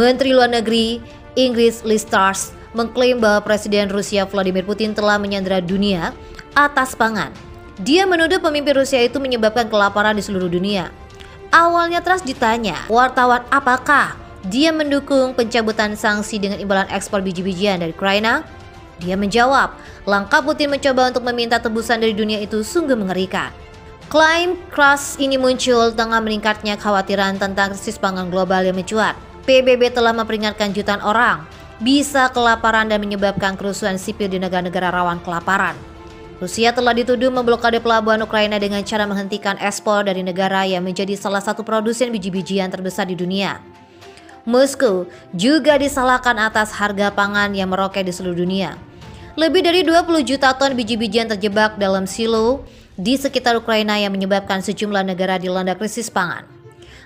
Menteri Luar Negeri Inggris Liz Truss mengklaim bahwa Presiden Rusia Vladimir Putin telah menyandera dunia atas pangan. Dia menuduh pemimpin Rusia itu menyebabkan kelaparan di seluruh dunia. Awalnya Truss ditanya wartawan apakah dia mendukung pencabutan sanksi dengan imbalan ekspor biji-bijian dari Ukraina. Dia menjawab, langkah Putin mencoba untuk meminta tebusan dari dunia itu sungguh mengerikan. Klaim Truss ini muncul tengah meningkatnya kekhawatiran tentang krisis pangan global yang mencuat. PBB telah memperingatkan jutaan orang bisa kelaparan dan menyebabkan kerusuhan sipil di negara-negara rawan kelaparan. Rusia telah dituduh memblokade pelabuhan Ukraina dengan cara menghentikan ekspor dari negara yang menjadi salah satu produsen biji-bijian terbesar di dunia. Moskow juga disalahkan atas harga pangan yang meroket di seluruh dunia. Lebih dari 20 juta ton biji-bijian terjebak dalam silo di sekitar Ukraina yang menyebabkan sejumlah negara dilanda krisis pangan.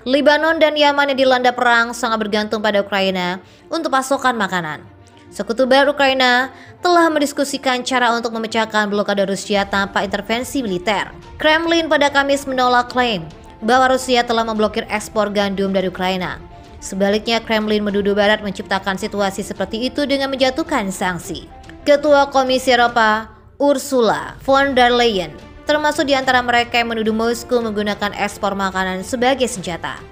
Lebanon dan Yaman yang dilanda perang sangat bergantung pada Ukraina untuk pasokan makanan. Sekutu Barat Ukraina telah mendiskusikan cara untuk memecahkan blokade Rusia tanpa intervensi militer. Kremlin pada Kamis menolak klaim bahwa Rusia telah memblokir ekspor gandum dari Ukraina. Sebaliknya, Kremlin menuduh Barat menciptakan situasi seperti itu dengan menjatuhkan sanksi. Ketua Komisi Eropa Ursula von der Leyen termasuk di antara mereka yang menuduh Moskow menggunakan ekspor makanan sebagai senjata.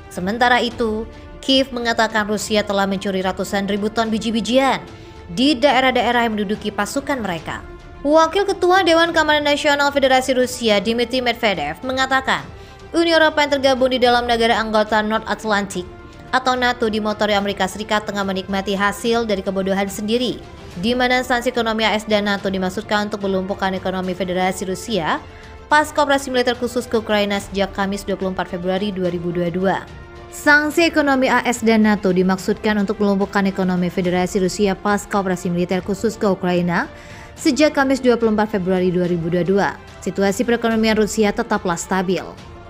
Sementara itu, Kiev mengatakan Rusia telah mencuri ratusan ribu ton biji-bijian di daerah-daerah yang menduduki pasukan mereka. Wakil Ketua Dewan Keamanan Nasional Federasi Rusia Dmitry Medvedev mengatakan Uni Eropa yang tergabung di dalam negara anggota North Atlantic atau NATO dimotori Amerika Serikat tengah menikmati hasil dari kebodohan sendiri, di mana sanksi ekonomi AS dan NATO dimaksudkan untuk melumpuhkan ekonomi Federasi Rusia pasca operasi militer khusus ke Ukraina sejak Kamis 24 Februari 2022. Sanksi ekonomi AS dan NATO dimaksudkan untuk melumpuhkan ekonomi Federasi Rusia pasca operasi militer khusus ke Ukraina sejak Kamis 24 Februari 2022. Situasi perekonomian Rusia tetaplah stabil.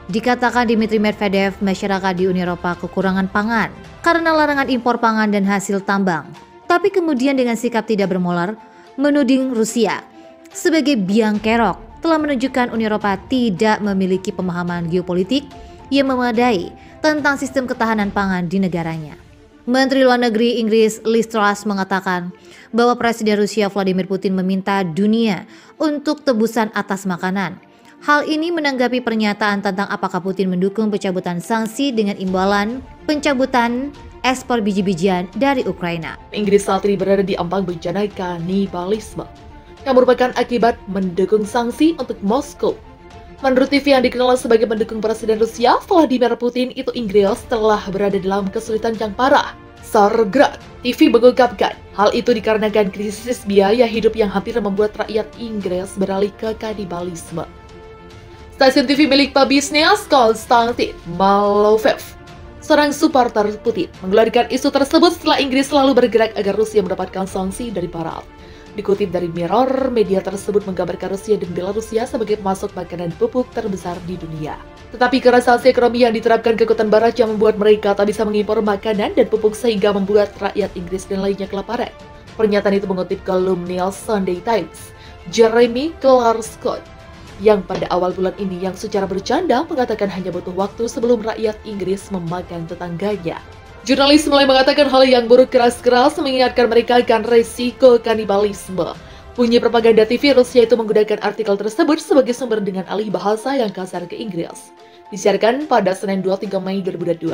Dikatakan Dmitry Medvedev, masyarakat di Uni Eropa kekurangan pangan karena larangan impor pangan dan hasil tambang. Tapi kemudian dengan sikap tidak bermolar, menuding Rusia sebagai biang kerok telah menunjukkan Uni Eropa tidak memiliki pemahaman geopolitik yang memadai tentang sistem ketahanan pangan di negaranya. Menteri Luar Negeri Inggris Liz Truss mengatakan bahwa Presiden Rusia Vladimir Putin meminta dunia untuk tebusan atas makanan. Hal ini menanggapi pernyataan tentang apakah Putin mendukung pencabutan sanksi dengan imbalan pencabutan ekspor biji-bijian dari Ukraina. Inggris saat ini berada di ambang bencana kanibalisme yang merupakan akibat mendukung sanksi untuk Moskow. Menurut TV yang dikenal sebagai pendukung Presiden Rusia Vladimir Putin, itu Inggris telah berada dalam kesulitan yang parah. Sargrad TV mengungkapkan hal itu dikarenakan krisis biaya hidup yang hampir membuat rakyat Inggris beralih ke kanibalisme. Stasiun TV milik pebisnis Konstantin Malovev, seorang supporter Putin, mengeluarkan isu tersebut setelah Inggris selalu bergerak agar Rusia mendapatkan sanksi dari Barat. Dikutip dari Mirror, media tersebut menggambarkan Rusia dan Belarusia sebagai pemasok makanan pupuk terbesar di dunia. Tetapi karena sanksi ekonomi yang diterapkan kekuatan Barat yang membuat mereka tak bisa mengimpor makanan dan pupuk sehingga membuat rakyat Inggris dan lainnya kelaparan. Pernyataan itu mengutip kolumnil Sunday Times, Jeremy Clark Scott, yang pada awal bulan ini yang secara bercanda mengatakan hanya butuh waktu sebelum rakyat Inggris memakan tetangganya. Jurnalis mulai mengatakan hal yang buruk keras-keras mengingatkan mereka akan resiko kanibalisme. Bunyi propaganda TV Rusia itu menggunakan artikel tersebut sebagai sumber dengan alih bahasa yang kasar ke Inggris. Disiarkan pada Senin 23 Mei 2022.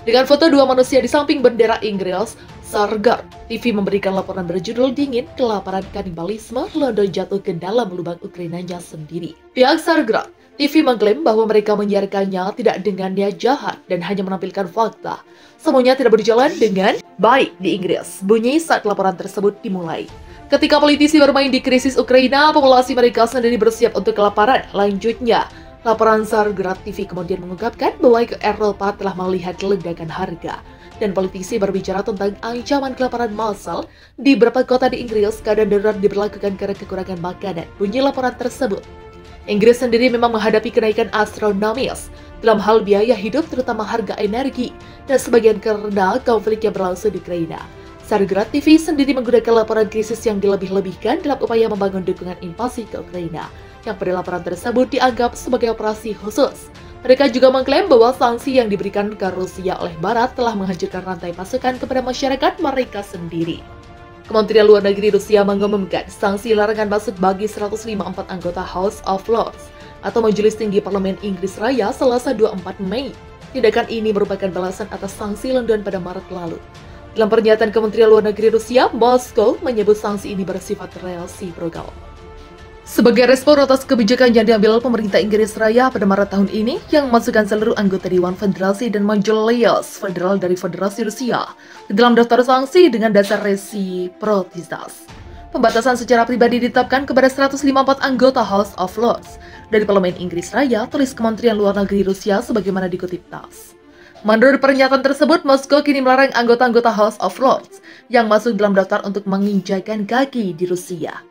Dengan foto dua manusia di samping bendera Inggris, Sargrad TV memberikan laporan berjudul Dingin Kelaparan Kanibalisme, London jatuh ke dalam lubang Ukrainanya sendiri. Pihak Sargrad TV mengklaim bahwa mereka menyiarkannya tidak dengan niat jahat dan hanya menampilkan fakta. Semuanya tidak berjalan dengan baik di Inggris, bunyi saat laporan tersebut dimulai. Ketika politisi bermain di krisis Ukraina, populasi mereka sendiri bersiap untuk kelaparan. Lanjutnya, laporan Sargrad TV kemudian mengungkapkan bahwa Eropa telah melihat ledakan harga. Dan politisi berbicara tentang ancaman kelaparan massal di beberapa kota di Inggris. Keadaan darurat diberlakukan karena kekurangan makanan, bunyi laporan tersebut. Inggris sendiri memang menghadapi kenaikan astronomis dalam hal biaya hidup, terutama harga energi, dan sebagian karena konflik yang berlangsung di Ukraina. Sargrad TV sendiri menggunakan laporan krisis yang dilebih-lebihkan dalam upaya membangun dukungan invasi ke Ukraina, yang pada laporan tersebut dianggap sebagai operasi khusus. Mereka juga mengklaim bahwa sanksi yang diberikan ke Rusia oleh Barat telah menghancurkan rantai pasukan kepada masyarakat mereka sendiri. Kementerian Luar Negeri Rusia mengumumkan sanksi larangan masuk bagi 154 anggota House of Lords atau Majelis Tinggi Parlemen Inggris Raya Selasa 24 Mei. Tindakan ini merupakan balasan atas sanksi London pada Maret lalu. Dalam pernyataan Kementerian Luar Negeri Rusia, Moskow menyebut sanksi ini bersifat resiprokal. Sebagai respon atas kebijakan yang diambil pemerintah Inggris Raya pada Maret tahun ini yang memasukkan seluruh anggota Dewan Federasi dan Majelis Federal dari Federasi Rusia ke dalam daftar sanksi dengan dasar resiprositas. Pembatasan secara pribadi ditetapkan kepada 154 anggota House of Lords dari Parlemen Inggris Raya, tulis Kementerian Luar Negeri Rusia sebagaimana dikutip TASS. Menurut pernyataan tersebut, Moskow kini melarang anggota-anggota House of Lords yang masuk dalam daftar untuk menginjakan kaki di Rusia.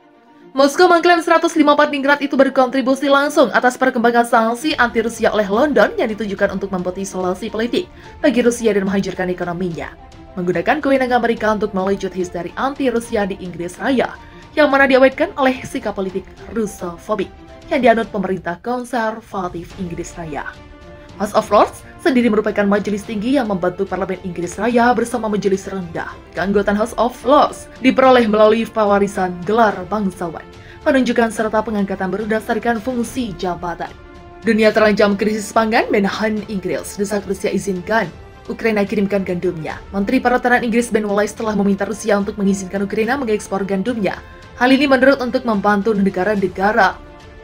Moskow mengklaim 154 ningrat itu berkontribusi langsung atas perkembangan sanksi anti-Rusia oleh London yang ditujukan untuk membuat isolasi politik bagi Rusia dan menghancurkan ekonominya. Menggunakan kewenangan Amerika untuk melejut histeri anti-Rusia di Inggris Raya, yang mana diawetkan oleh sikap politik Rusofobik yang dianut pemerintah konservatif Inggris Raya. House of Lords sendiri merupakan majelis tinggi yang membantu Parlemen Inggris Raya bersama majelis rendah. Keanggotaan House of Lords diperoleh melalui pewarisan gelar bangsawan, penunjukan serta pengangkatan berdasarkan fungsi jabatan. Dunia terancam krisis pangan, Menhan Inggris desak Rusia izinkan Ukraina kirimkan gandumnya. Menteri Pertahanan Inggris Ben Wallace telah meminta Rusia untuk mengizinkan Ukraina mengekspor gandumnya. Hal ini menurut untuk membantu negara-negara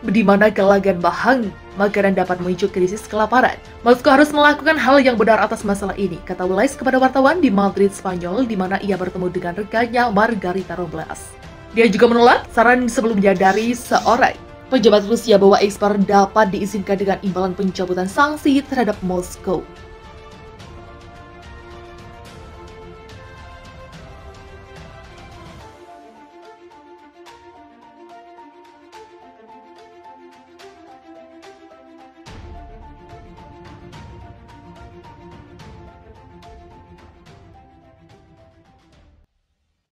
di mana kelagan bahan makanan dapat memicu krisis kelaparan. Moskow harus melakukan hal yang benar atas masalah ini, kata Wallace kepada wartawan di Madrid, Spanyol, di mana ia bertemu dengan rekannya Margarita Robles. Dia juga menolak saran sebelumnya dari seorang pejabat Rusia bahwa ekspor dapat diizinkan dengan imbalan pencabutan sanksi terhadap Moskow.